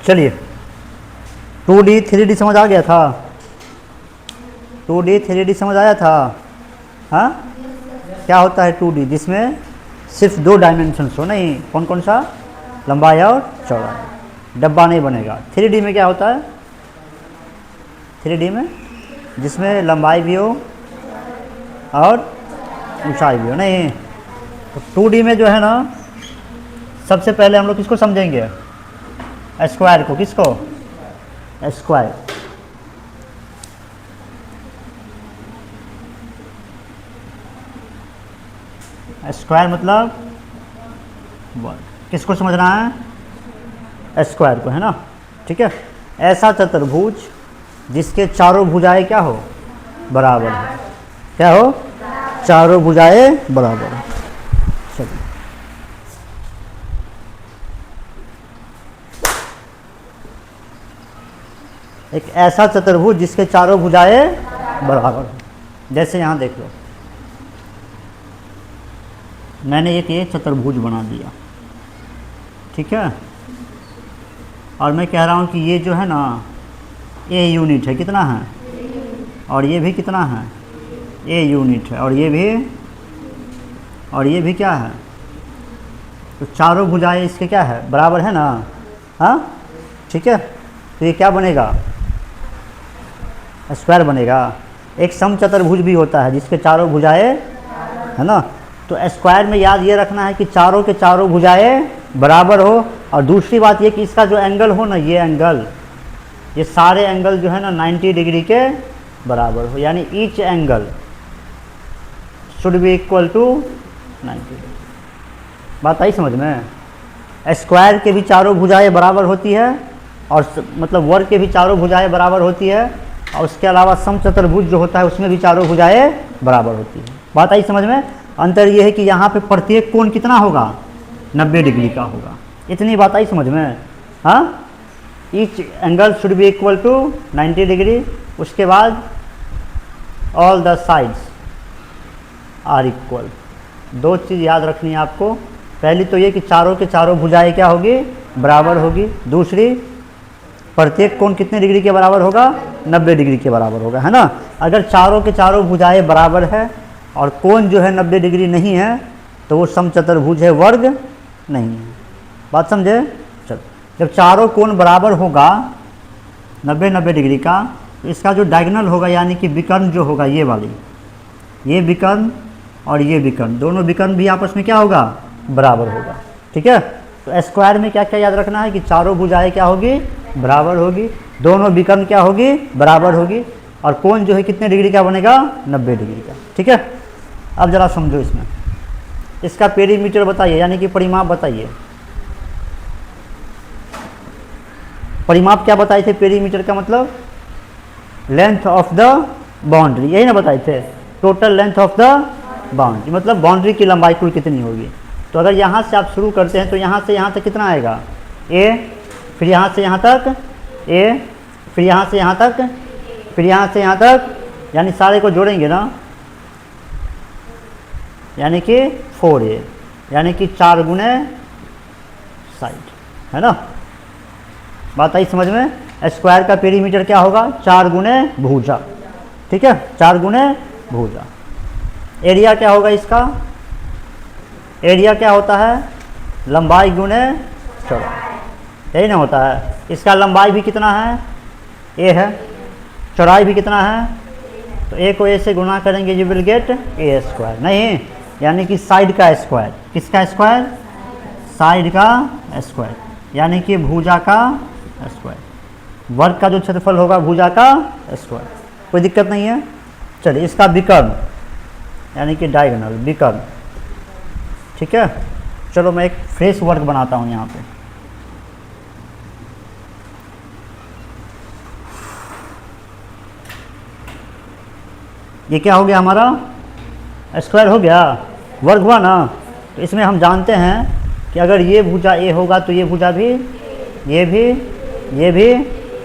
चलिए 2D 3D समझ आ गया था? 2D 3D समझ आया था? हाँ, क्या होता है 2D? जिसमें सिर्फ 2 डायमेंशंस हो, नहीं कौन कौन सा? लंबाई और चौड़ाई, डब्बा नहीं बनेगा। 3D में क्या होता है? 3D में जिसमें लंबाई भी हो और ऊंचाई भी हो, नहीं। तो 2D में जो है ना, सबसे पहले हम लोग किसको समझेंगे? स्क्वायर को। किसको? स्क्वायर। स्क्वायर मतलब किसको समझना है? स्क्वायर को, है ना। ठीक है। ऐसा चतुर्भुज जिसके चारों भुजाएं क्या हो? बराबर हो। क्या हो? चारों भुजाएं बराबर हो। चलिए, एक ऐसा चतुर्भुज जिसके चारों भुजाएं बराबर हो। जैसे यहाँ देख लो, मैंने एक ये चतुर्भुज बना दिया, ठीक है। और मैं कह रहा हूँ कि ये जो है ना, ए यूनिट है। कितना है? और ये भी कितना है? ए यूनिट है। और ये भी क्या है? तो चारों भुजाएं इसके क्या है? बराबर है ना। हाँ, ठीक है। तो ये क्या बनेगा? स्क्वायर बनेगा। एक समचतुर्भुज भी होता है जिसके चारों भुजाएं, है ना। तो स्क्वायर में याद ये रखना है कि चारों के चारों भुजाएं बराबर हो। और दूसरी बात ये कि इसका जो एंगल हो ना, ये एंगल, ये सारे एंगल जो है ना 90 डिग्री के बराबर हो। यानी each angle should be equal to 90 degree. बात आई समझ में? स्क्वायर के भी चारों भुजाएं बराबर होती है, और मतलब वर्ग के भी चारों भुजाएं बराबर होती है। और उसके अलावा समचतुर्भुज जो होता है उसमें भी चारों भुजाएं बराबर होती है। बात आई समझ में? अंतर ये है कि यहाँ पे प्रत्येक कोण कितना होगा? 90 डिग्री का होगा। इतनी बात आई समझ में? हाँ, each angle should be equal to 90 degree. उसके बाद all the sides are equal. 2 चीज़ याद रखनी है आपको। पहली तो ये कि चारों के चारों भुजाएं क्या होगी? बराबर होगी। दूसरी, प्रत्येक कोण कितने डिग्री के बराबर होगा? 90 डिग्री के बराबर होगा, है ना। अगर चारों के चारों भुजाएं बराबर है और कोण जो है 90 डिग्री नहीं है, तो वो समचतुर्भुज है, वर्ग नहीं है। बात समझे? चलो, जब चारों कोण बराबर होगा 90 डिग्री का, तो इसका जो डायगोनल होगा यानी कि विकर्ण जो होगा, ये वाली, ये विकर्ण और ये विकर्ण, दोनों विकर्ण भी आपस में क्या होगा? बराबर होगा। ठीक है। तो स्क्वायर में क्या क्या याद रखना है कि चारों भुजाएं क्या होगी? बराबर होगी। दोनों विकर्ण क्या होगी? बराबर होगी। और कोण जो है कितने डिग्री का बनेगा? 90 डिग्री का। ठीक है। अब जरा समझो इसमें, इसका पेरीमीटर बताइए, यानी कि परिमाप बताइए। परिमाप क्या बताए थे? पेरीमीटर का मतलब लेंथ ऑफ द बाउंड्री, यही ना बताए थे। Total length of the boundary मतलब बाउंड्री की लंबाई कुल कितनी होगी। तो अगर यहाँ से आप शुरू करते हैं तो यहाँ से यहाँ तक कितना आएगा? ए, फिर यहाँ से यहाँ तक ए, फिर यहाँ से यहाँ तक, फिर यहाँ से यहाँ तक, यानी सारे को जोड़ेंगे ना, यानी कि 4a, यानी कि 4 गुने साइड, है ना। बात आई समझ में? स्क्वायर का पेरीमीटर क्या होगा? 4 गुने भुजा। ठीक है, 4 गुने भुजा। एरिया क्या होगा इसका? एरिया क्या होता है? लंबाई गुने चौड़ाई, यही ना होता है। इसका लंबाई भी कितना है? ए है। चौड़ाई भी कितना है? तो ए को ए से गुना करेंगे, you will get A square. नहीं, यानी कि साइड का स्क्वायर। किसका स्क्वायर? साइड का स्क्वायर, यानी कि भुजा का स्क्वायर। वर्ग का जो क्षेत्रफल होगा भुजा का स्क्वायर। कोई दिक्कत नहीं है। चलिए, इसका विकर्ण यानी कि डायगोनल, विकर्ण। ठीक है। चलो मैं एक फ्रेश वर्ग बनाता हूँ यहाँ पे। ये क्या हो गया हमारा? स्क्वायर हो गया, वर्ग हुआ ना। तो इसमें हम जानते हैं कि अगर ये भुजा ए होगा तो ये भुजा भी, ये भी, ये भी।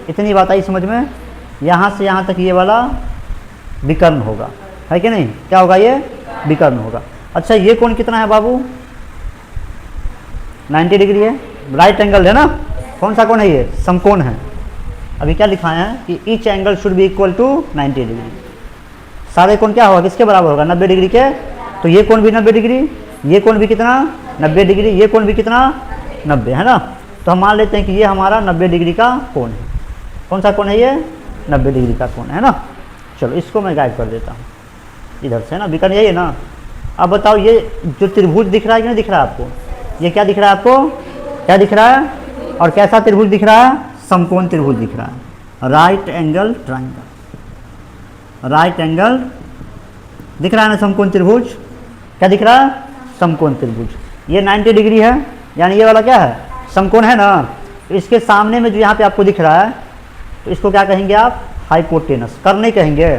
इतनी बात आई समझ में? यहाँ से यहाँ तक ये वाला विकर्ण होगा, है कि नहीं? क्या होगा? ये विकर्ण होगा। अच्छा, ये कोण कितना है बाबू? 90 डिग्री है, राइट एंगल है ना। कौन सा कोण है ये? समकोण है। अभी क्या लिखा है कि each angle should be equal to 90 degree. सारे कोण क्या होगा, किसके बराबर होगा? 90 डिग्री के। तो ये कोण भी 90 डिग्री, ये कोण भी कितना? 90 डिग्री, ये कोण भी कितना? 90, है ना। तो हम मान लेते हैं कि ये हमारा 90 डिग्री का कोण है। कौन सा कोण है ये? 90 डिग्री का कोण है ना। चलो इसको मैं गाइड कर देता हूँ इधर से ना, विकर्ण यही है ना। अब बताओ ये जो त्रिभुज दिख रहा है कि नहीं दिख रहा है आपको? ये क्या दिख रहा है आपको? क्या दिख रहा है? और कैसा त्रिभुज दिख रहा है? समकोण त्रिभुज दिख रहा है, right angle triangle. Right angle दिख रहा है ना समकोण त्रिभुज। क्या दिख रहा है? समकोण त्रिभुज। ये 90 डिग्री है, यानी ये वाला क्या है? समकोण है ना। तो इसके सामने में जो यहाँ पे आपको दिख रहा है, तो इसको क्या कहेंगे आप? हाइपोटेनस। कर्ण नहीं कहेंगे,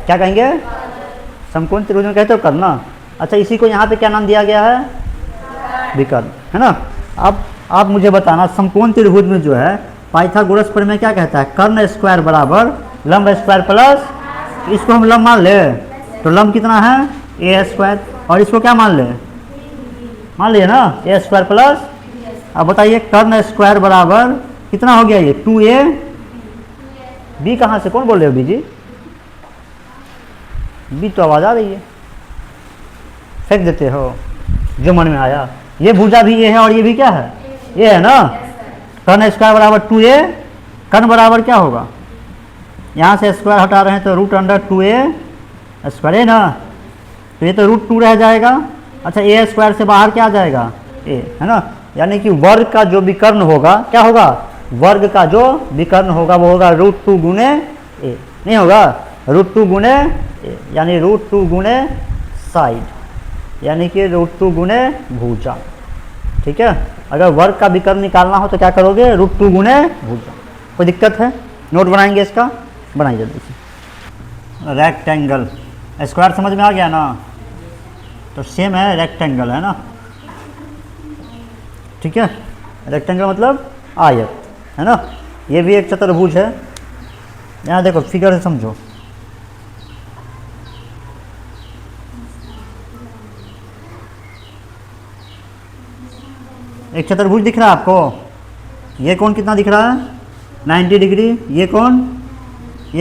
क्या कहेंगे? समकोण त्रिभुज में कहते हो कर्ण ना। अच्छा, इसी को यहाँ पे क्या नाम दिया गया है? विकर्ण, है ना। अब आप मुझे बताना, समकोण त्रिभुज में जो है पाइथागोरस प्रमेय क्या कहता है? कर्ण स्क्वायर बराबर लंब स्क्वायर प्लस, इसको हम लंब मान ले तो लंब कितना है? ए स्क्वायर। और इसको क्या मान ले? मान लिए ना, ए स्क्वायर प्लस। अब बताइए कर्ण स्क्वायर बराबर कितना हो गया? ये 2a। बी कहाँ से, कौन बोल रहे हो बी जी? बी तो आवाज़ आ रही है, फेंक देते हो जो मन में आया। ये भुजा भी ये है और ये भी क्या है? ये है ना। कर्ण स्क्वायर बराबर 2a। कर्ण बराबर क्या होगा? यहाँ से स्क्वायर हटा रहे हैं तो रूट अंडर 2a स्क्वायर है ना। तो ये तो रूट 2 रह जाएगा। अच्छा, ए स्क्वायर से बाहर क्या आ जाएगा? ए, है ना। यानी कि वर्ग का जो विकर्ण होगा क्या होगा? वर्ग का जो विकर्ण होगा वो होगा रूट 2 गुणे ए, नहीं होगा रूट 2 गुणे ए, यानी रूट 2 गुणे साइड, यानी कि रूट 2 गुणे भुजा। ठीक है, अगर वर्ग का विकर्ण निकालना हो तो क्या करोगे? रूट 2 गुणे भुजा। कोई दिक्कत है? नोट बनाएंगे इसका, बनाइए जल्दी से। रेक्टेंगल, स्क्वायर समझ में आ गया ना। तो सेम है रेक्टेंगल, है ना। ठीक है, रेक्टेंगल मतलब आयत, है ना। ये भी एक चतुर्भुज है। यहाँ देखो फिगर से समझो। एक चतुर्भुज दिख रहा है आपको। ये कोण कितना दिख रहा है? 90 डिग्री। ये कोण भी,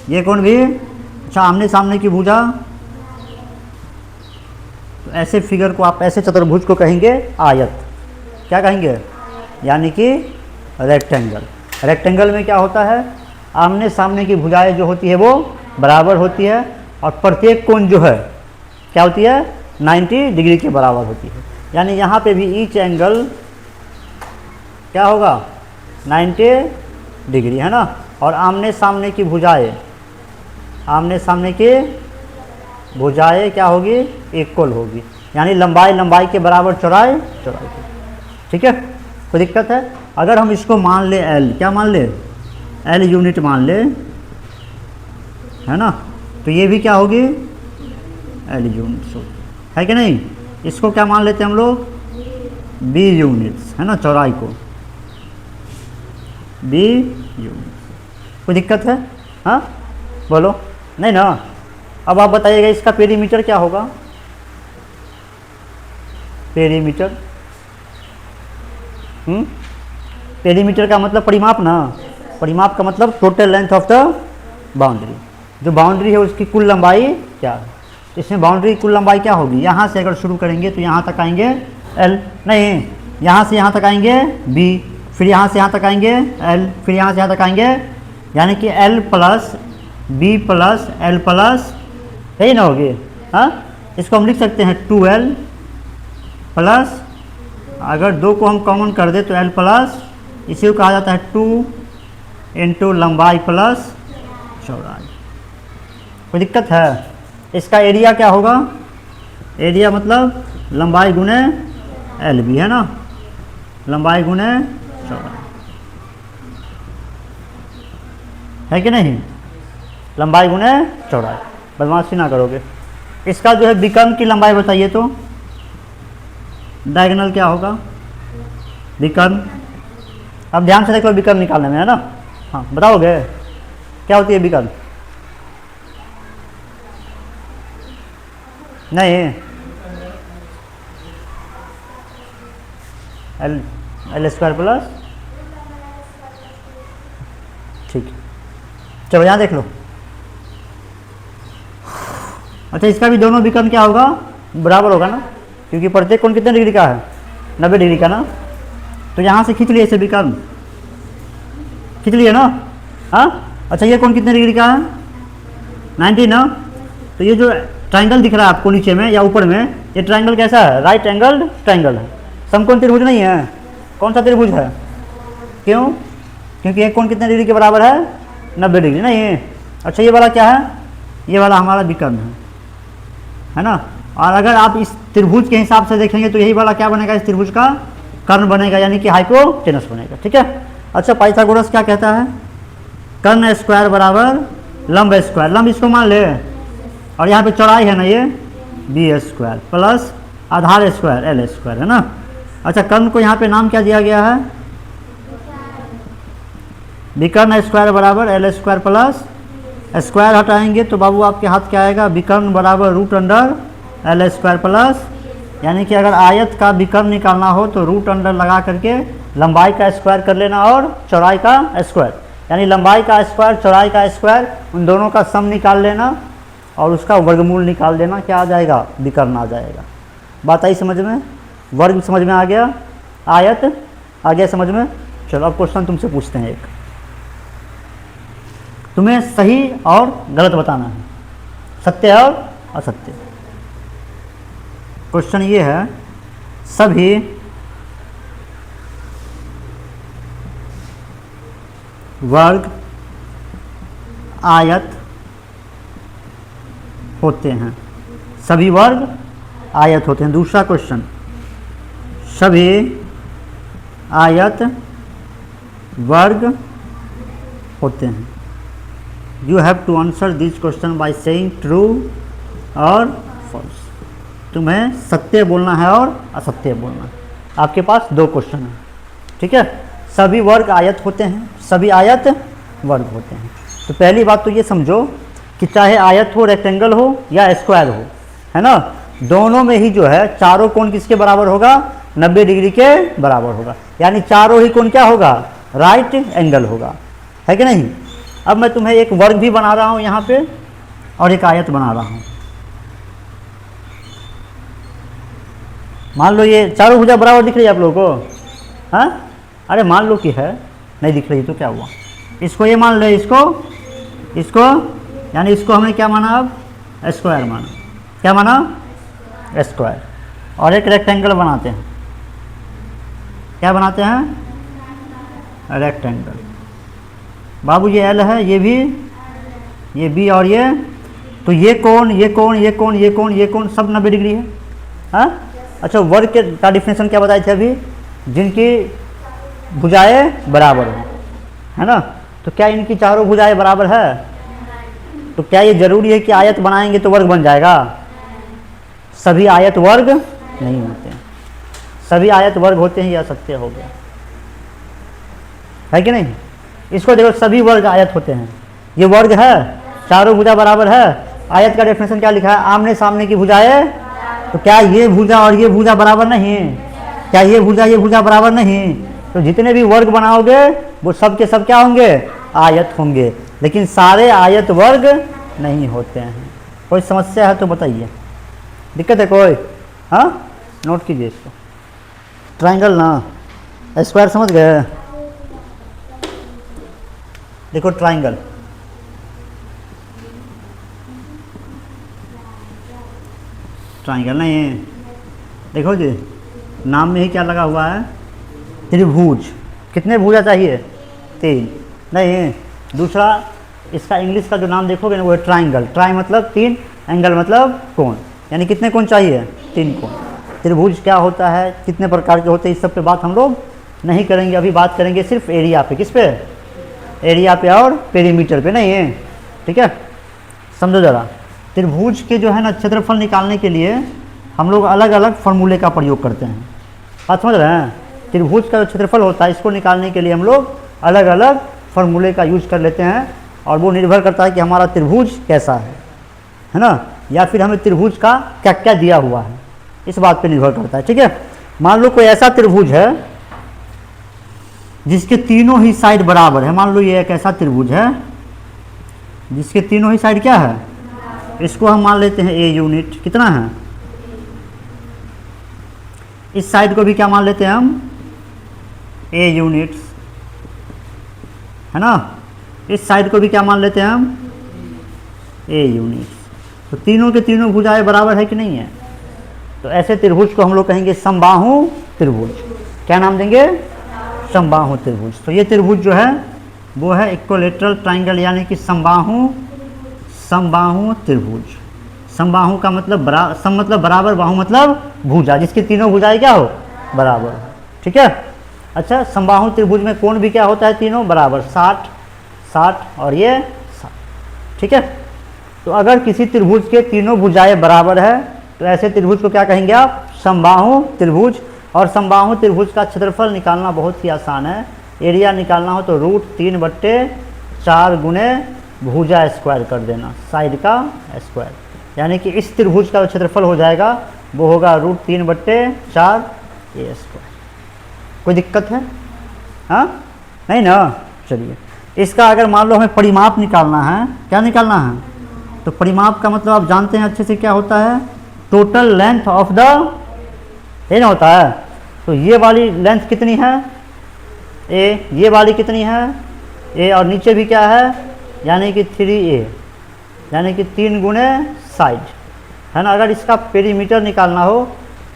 ये कोण भी। अच्छा, आमने सामने की भुजा। तो ऐसे फिगर को आप, ऐसे चतुर्भुज को कहेंगे आयत। क्या कहेंगे? यानी कि रेक्टेंगल। रेक्टेंगल में क्या होता है? आमने सामने की भुजाएं जो होती है वो बराबर होती है, और प्रत्येक कोण जो है क्या होती है? 90 डिग्री के बराबर होती है। यानी यहाँ पे भी ईच एंगल क्या होगा? 90 डिग्री, है ना। और आमने सामने की भुजाएं, आमने सामने की भुजाएं क्या होगी? इक्वल होगी, यानी लंबाई लंबाई के बराबर, चौड़ाई चौड़ाई के। ठीक है, कोई दिक्कत है? अगर हम इसको मान ले एल, क्या मान ले? एल यूनिट मान ले, है ना। तो ये भी क्या होगी? एल यूनिट्स होगी, है कि नहीं। इसको क्या मान लेते हैं हम लोग? बी यूनिट्स, है ना, चौड़ाई को बी यूनिट्स। कोई दिक्कत है? हाँ बोलो, नहीं ना। अब आप बताइएगा इसका पेरीमीटर क्या होगा? पेरीमीटर, पेरीमीटर का मतलब परिमाप ना। परिमाप का मतलब total length of the boundary. जो बाउंड्री है उसकी कुल लंबाई क्या है। इसमें बाउंड्री की कुल लंबाई क्या होगी? यहाँ से अगर शुरू करेंगे तो यहाँ तक आएंगे एल, नहीं, यहाँ से यहाँ तक आएंगे बी, फिर यहाँ से यहाँ तक आएंगे एल, फिर यहाँ से यहाँ तक आएंगे, यानी कि L plus B plus L plus, यही ना होगी। हाँ, इसको हम लिख सकते हैं 2l प्लस, अगर दो को हम कॉमन कर दे तो l प्लस, इसी को कहा जाता है 2 इंटू लंबाई प्लस चौड़ाई। कोई दिक्कत है? इसका एरिया क्या होगा? एरिया मतलब लंबाई गुने एल बी, है ना, लंबाई गुने चौड़ाई, है कि नहीं। लंबाई गुने चौड़ाई, बदमाशी ना करोगे। इसका जो है विकर्ण की लंबाई बताइए तो डायगोनल क्या होगा? विकर्ण। अब ध्यान से देखो विकर्ण निकालने में, है ना। हाँ बताओगे क्या होती है विकर्ण? नहीं, एल एल स्क्वायर प्लस, ठीक है। चलो यहाँ देख लो। अच्छा इसका भी दोनों विकर्ण क्या होगा, बराबर होगा ना, क्योंकि प्रत्येक कोण कितने डिग्री का है, 90 डिग्री का ना। तो यहाँ से खींच लिए इसे विकर्ण, खींच लिए ना। हाँ अच्छा ये कोण कितने डिग्री का है, 90 ना। तो ये जो ट्रायंगल दिख रहा है आपको नीचे में या ऊपर में, ये ट्रायंगल कैसा है, राइट एंगल ट्रायंगल है, समकोण त्रिभुज नहीं है। कौन सा त्रिभुज है, क्यों, क्योंकि एक कोण कितने डिग्री के बराबर है, 90 डिग्री ना ये। अच्छा ये वाला क्या है, ये वाला हमारा विकर्ण है ना। और अगर आप इस त्रिभुज के हिसाब से देखेंगे तो यही वाला क्या बनेगा, इस त्रिभुज का कर्ण बनेगा, यानी कि हाइपोटेनस बनेगा, ठीक है। अच्छा पाइथागोरस क्या कहता है, कर्ण स्क्वायर बराबर लंब स्क्वायर, लंब इसको मान ले, और यहाँ पे चौड़ाई है ना ये बी स्क्वायर प्लस आधार स्क्वायर एल स्क्वायर है ना। अच्छा कर्ण को यहाँ पे नाम क्या दिया गया है, विकर्ण स्क्वायर बराबर एल स्क्वायर प्लस, स्क्वायर हटाएंगे तो बाबू आपके हाथ क्या आएगा, विकर्ण बराबर root under L square plus, यानी कि अगर आयत का विकर्ण निकालना हो तो रूट अंडर लगा करके लंबाई का स्क्वायर कर लेना और चौड़ाई का स्क्वायर, यानी लंबाई का स्क्वायर चौड़ाई का स्क्वायर, उन दोनों का सम निकाल लेना और उसका वर्गमूल निकाल देना, क्या आ जाएगा, विकर्ण आ जाएगा। बात आई समझ में, वर्ग समझ में आ गया, आयत आ गया समझ में। चलो अब क्वेश्चन तुमसे पूछते हैं, एक तुम्हें सही और गलत बताना है, सत्य और असत्य। क्वेश्चन ये है, सभी वर्ग आयत होते हैं, सभी वर्ग आयत होते हैं। दूसरा क्वेश्चन, सभी आयत वर्ग होते हैं। You have to answer this question by saying true और फॉल्स। तुम्हें सत्य बोलना है और असत्य बोलना है। आपके पास दो क्वेश्चन हैं, ठीक है। सभी वर्ग आयत होते हैं, सभी आयत वर्ग होते हैं। तो पहली बात तो ये समझो कि चाहे आयत हो, रेक्टेंगल हो या स्क्वायर हो, है ना, दोनों में ही जो है चारों कोण किसके बराबर होगा, 90 डिग्री के बराबर होगा, यानी चारों ही कोण क्या होगा, राइट एंगल होगा, है कि नहीं। अब मैं तुम्हें एक वर्ग भी बना रहा हूँ यहाँ पे और एक आयत बना रहा हूँ। मान लो ये चारों भुजा बराबर दिख रही है आप लोगों को, हाँ, अरे मान लो कि है, नहीं दिख रही तो क्या हुआ, इसको ये मान लो, इसको यानी इसको हमने क्या माना, अब स्क्वायर माना, क्या माना, स्क्वायर। और एक रेक्टेंगल बनाते हैं, क्या बनाते हैं, रेक्टेंगल। बाबू ये एल है, ये भी, ये बी और ये, तो ये कोण ये कोण ये कोण ये कोण ये कोण सब 90 डिग्री है, हाँ। अच्छा वर्ग के का डिफिनेशन क्या बताए थे अभी, जिनकी भुजाएं बराबर हो, है ना। तो क्या इनकी चारों भुजाएं बराबर है, तो क्या ये जरूरी है कि आयत बनाएंगे तो वर्ग बन जाएगा, सभी आयत वर्ग नहीं होते हैं, सभी आयत वर्ग होते हैं, यह सत्य हो गया, है कि नहीं। इसको देखो, सभी वर्ग आयत होते हैं, ये वर्ग है, चारों भुजा बराबर है। आयत का डेफिनेशन क्या लिखा है, आमने सामने की भुजाएं, तो क्या ये भुजा और ये भुजा बराबर नहीं, क्या ये भुजा बराबर नहीं, तो जितने भी वर्ग बनाओगे वो सब के सब क्या होंगे, आयत होंगे, लेकिन सारे आयत वर्ग नहीं होते हैं। कोई समस्या है तो बताइए, दिक्कत है कोई, हाँ, नोट कीजिए इसको। ट्रायंगल ना, स्क्वायर समझ गए, देखो ट्रायंगल, ट्रायंगल नहीं, देखो जी नाम में ही क्या लगा हुआ है, त्रिभुज। कितने भुजा चाहिए, 3, नहीं। दूसरा इसका इंग्लिश का जो नाम देखोगे ना वो है ट्रायंगल, ट्राई मतलब 3, एंगल मतलब कोण, यानी कितने कोण चाहिए, 3 कोण। त्रिभुज क्या होता है, कितने प्रकार के होते हैं, इस सब पे बात हम लोग नहीं करेंगे, अभी बात करेंगे सिर्फ एरिया पे। किस पे, एरिया पे और पेरीमीटर पे, नहीं है, ठीक है। समझो ज़रा, त्रिभुज के जो है ना क्षेत्रफल निकालने के लिए हम लोग अलग अलग फॉर्मूले का प्रयोग करते हैं, बात समझ रहे हैं। त्रिभुज का जो क्षेत्रफल होता है इसको निकालने के लिए हम लोग अलग अलग फॉर्मूले का यूज कर लेते हैं, और वो निर्भर करता है कि हमारा त्रिभुज कैसा है ना, या फिर हमें त्रिभुज का क्या क्या दिया हुआ है, इस बात पे निर्भर करता है, ठीक है। मान लो कोई ऐसा त्रिभुज है जिसके तीनों ही साइड बराबर है। मान लो ये एक ऐसा त्रिभुज है जिसके तीनों ही साइड क्या है, इसको हम मान लेते हैं ए यूनिट। कितना है, इस साइड को भी क्या मान लेते हैं हम, ए यूनिट्स, है ना। इस साइड को भी क्या मान लेते हैं हम, ए यूनिट्स। तो तीनों के तीनों भुजाएं बराबर है कि नहीं है। तो ऐसे त्रिभुज को हम लोग कहेंगे समबाहु त्रिभुज। क्या नाम देंगे, समबाहु त्रिभुज। तो ये त्रिभुज जो है वो है इक्विलैटरल ट्रायंगल, यानी कि समबाहु त्रिभुज। समबाहु का मतलब सम मतलब बराबर, बाहु मतलब भुजा, जिसकी तीनों भुजाएं क्या हो, बराबर हो। ठीक है। अच्छा, समबाहु त्रिभुज में कोण भी क्या होता है, तीनों बराबर, 60 60 और ये 60। ठीक है। तो अगर किसी त्रिभुज के तीनों भुजाएं बराबर है तो ऐसे त्रिभुज को क्या कहेंगे आप, समबाहु त्रिभुज। और समबाहु त्रिभुज का क्षेत्रफल निकालना बहुत ही आसान है। एरिया निकालना हो तो √3/4 गुने भुजा स्क्वायर कर देना, साइड का स्क्वायर। यानी कि इस त्रिभुज का क्षेत्रफल हो जाएगा वो होगा √3/4 ए स्क्वायर। कोई दिक्कत है, हाँ नहीं ना। चलिए, इसका अगर मान लो हमें परिमाप निकालना है, क्या निकालना है, तो परिमाप का मतलब आप जानते हैं अच्छे से क्या होता है, टोटल लेंथ ऑफ द, ये ना होता है। तो ये वाली लेंथ कितनी है, ए, ये वाली कितनी है, ए, और नीचे भी क्या है, यानी कि 3a, यानी कि 3 गुने साइड, है ना। अगर इसका पेरीमीटर निकालना हो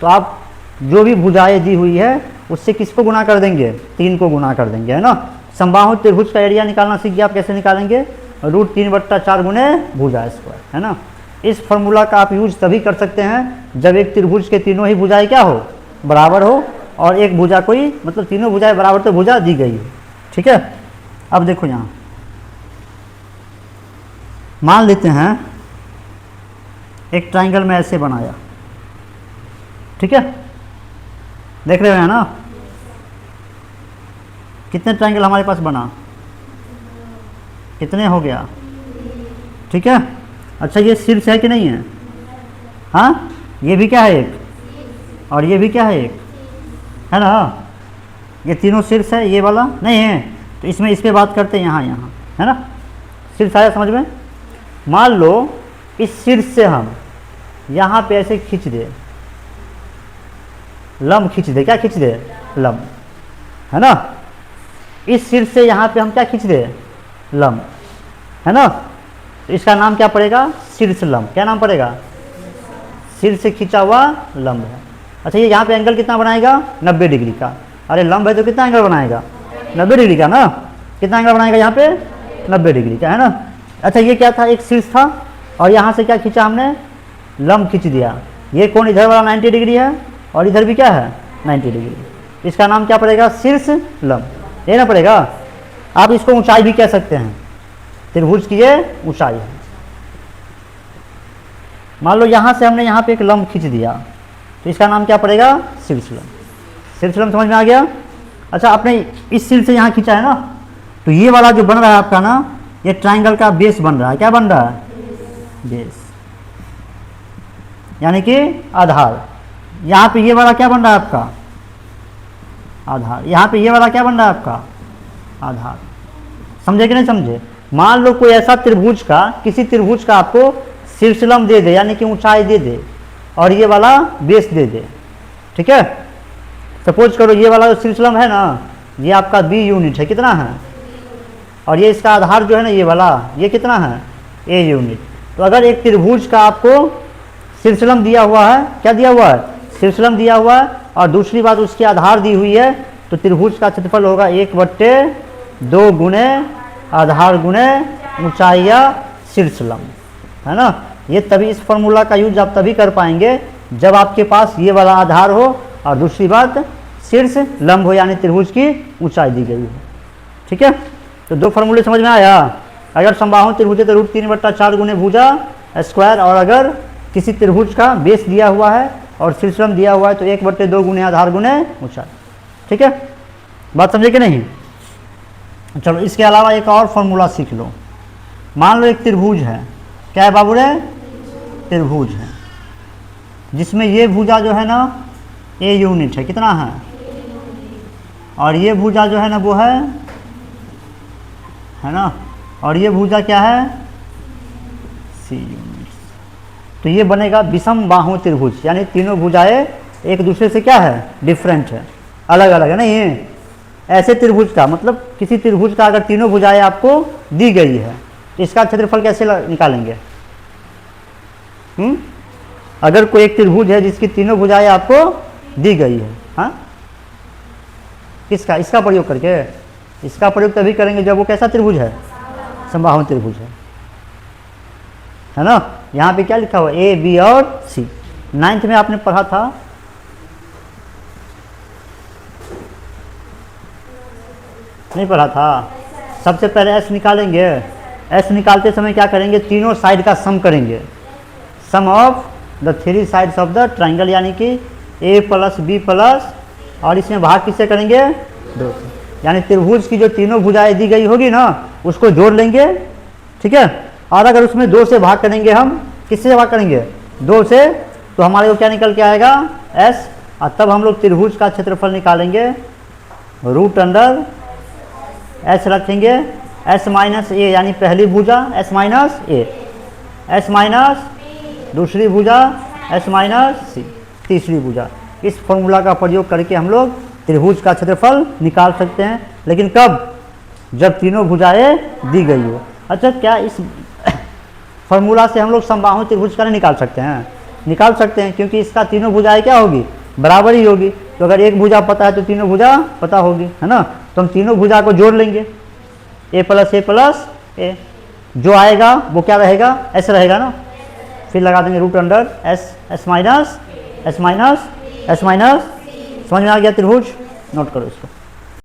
तो आप जो भी भुजाएं दी हुई है उससे किसको गुना कर देंगे, 3 को गुना कर देंगे, है ना। समबाहु त्रिभुज का एरिया निकालना सीख गए आप, कैसे निकालेंगे, √3/4 गुने भुजा स्क्वायर, है ना। इस फॉर्मूला का आप यूज तभी कर सकते हैं जब एक त्रिभुज के तीनों ही भुजाएं क्या हो, बराबर हो, और एक भुजा कोई, मतलब तीनों भुजाएं बराबर तो भुजा दी गई हो। ठीक है। अब देखो यहाँ मान लेते हैं एक ट्रायंगल में ऐसे बनाया, ठीक है, देख रहे हैं ना, कितने ट्रायंगल हमारे पास बना, कितने हो गया, ठीक है। अच्छा, ये शीर्ष है कि नहीं है, हाँ, ये भी क्या है एक, और ये भी क्या है एक, है ना। ये तीनों शीर्ष है, ये वाला नहीं है, तो इसमें इस पे बात करते हैं, यहाँ है ना। शीर्ष आया समझ में। मान लो इस शीर्ष से हम यहाँ पे ऐसे खींच दे, लंब खींच दे, क्या खींच दे, लंब, है ना। इस शीर्ष से यहाँ पे हम क्या खींच दे, लंब, है ना। तो इसका नाम क्या पड़ेगा, शीर्ष लंब। क्या नाम पड़ेगा, शीर्ष से खींचा हुआ लंब है। अच्छा, ये यहाँ पे एंगल कितना बनाएगा, 90 डिग्री का। अरे लंब है तो कितना एंगल बनाएगा, 90 डिग्री का ना। कितना एंगल बनाएगा यहाँ पे, 90 डिग्री का, है ना। अच्छा, ये क्या था, एक शीर्ष था, और यहाँ से क्या खींचा हमने, लंब खींच दिया। ये कोण इधर वाला 90 डिग्री है और इधर भी क्या है, 90 डिग्री। इसका नाम क्या पड़ेगा, शीर्ष लंब, ये ना पड़ेगा। आप इसको ऊंचाई भी कह सकते हैं, त्रिभुज की ये ऊंचाई है। मान लो यहाँ से हमने यहाँ पे एक लंब खींच दिया, तो इसका नाम क्या पड़ेगा, शीर्ष लंब। शीर्ष लंब समझ में आ गया। अच्छा, आपने इस शीर्ष से यहाँ खींचा है ना, तो ये वाला जो बन रहा है आपका ना, ये ट्रायंगल का बेस बन रहा है। क्या बन रहा है, बेस, यानी कि आधार। यहाँ पे ये वाला क्या बन रहा है आपका, आधार। यहाँ पे ये वाला क्या बन रहा है आपका, आधार। समझे कि नहीं समझे। मान लो कोई ऐसा त्रिभुज का, किसी त्रिभुज का आपको शीर्ष लंब दे दे, यानी कि ऊंचाई दे दे, और ये वाला बेस दे दे, ठीक है। सपोज करो ये वाला जो शीर्ष लंब है ना, ये आपका बी यूनिट है, कितना है, और ये इसका आधार जो है ना, ये वाला, ये कितना है, ए यूनिट। तो अगर एक त्रिभुज का आपको शीर्ष लंब दिया हुआ है, क्या दिया हुआ है, शीर्ष लंब दिया हुआ है, और दूसरी बात उसकी आधार दी हुई है, तो त्रिभुज का क्षेत्रफल होगा 1/2 गुने आधार गुने ऊंचाई या शीर्ष लंब, है ना। ये तभी, इस फॉर्मूला का यूज आप तभी कर पाएंगे जब आपके पास ये वाला आधार हो और दूसरी बात शीर्ष लंब हो, यानी त्रिभुज की ऊंचाई दी गई हो। ठीक है। तो दो फॉर्मूले समझ में आया। अगर समबाहु त्रिभुज है तो √3/4 गुने भुजा स्क्वायर, और अगर किसी त्रिभुज का बेस दिया हुआ है और शीर्ष लंब दिया हुआ है तो 1/2 गुने आधार गुने ऊंचाई। ठीक है, बात समझे कि नहीं। चलो, इसके अलावा एक और फॉर्मूला सीख लो। मान लो एक त्रिभुज है, क्या है बाबू रे, त्रिभुज है, जिसमें ये भुजा जो है ना, ए यूनिट है, कितना है, और ये भुजा जो है ना वो है ना, और ये भुजा क्या है, सी यूनिट्स। तो ये बनेगा विषम बाहु त्रिभुज, यानी तीनों भुजाएं एक दूसरे से क्या है, डिफरेंट है, अलग अलग है ना। ये ऐसे त्रिभुज का मतलब किसी त्रिभुज का अगर तीनों भुजाएं आपको दी गई है तो इसका क्षेत्रफल कैसे निकालेंगे? अगर कोई एक त्रिभुज है जिसकी तीनों भुजाएं आपको दी गई है, हाँ, किसका, इसका प्रयोग करके, इसका प्रयोग तभी करेंगे जब वो कैसा त्रिभुज है, समबाहु त्रिभुज है ना। यहाँ पे क्या लिखा हुआ, ए बी और सी, 9th में आपने पढ़ा था, नहीं पढ़ा था। सबसे पहले एस निकालेंगे, एस निकालते समय क्या करेंगे, तीनों साइड का सम करेंगे, sum of the 3 sides of the triangle, यानी कि ए प्लस बी प्लस, और इसमें भाग किससे करेंगे, 2 से, यानी त्रिभुज की जो तीनों भुजाएं दी गई होगी ना उसको जोड़ लेंगे, ठीक है। और अगर उसमें 2 से भाग करेंगे, हम किससे भाग करेंगे, 2 से, तो हमारे को क्या निकल के आएगा, एस, और तब हम लोग त्रिभुज का क्षेत्रफल निकालेंगे, रूट अंडर एस रखेंगे, एस माइनस ए, यानी पहली भुजा एस माइनस ए, एस माइनस दूसरी भुजा एस माइनस सी, तीसरी भुजा। इस फॉर्मूला का प्रयोग करके हम लोग त्रिभुज का क्षेत्रफल निकाल सकते हैं, लेकिन कब, जब तीनों भुजाएं दी गई हो। अच्छा, क्या इस फॉर्मूला से हम लोग समबाहु त्रिभुज का नहीं निकाल सकते हैं? निकाल सकते हैं, क्योंकि इसका तीनों भुजाएं क्या होगी, बराबर ही होगी। तो अगर एक भुजा पता है तो तीनों भुजा पता होगी, है ना। तो हम तीनों भुजा को जोड़ लेंगे, ए प्लस ए, जो आएगा वो क्या रहेगा, एस रहेगा ना। फिर लगा देंगे root under S, S minus S minus S minus, समझ में आ गया त्रिभुज, नोट करो इसको।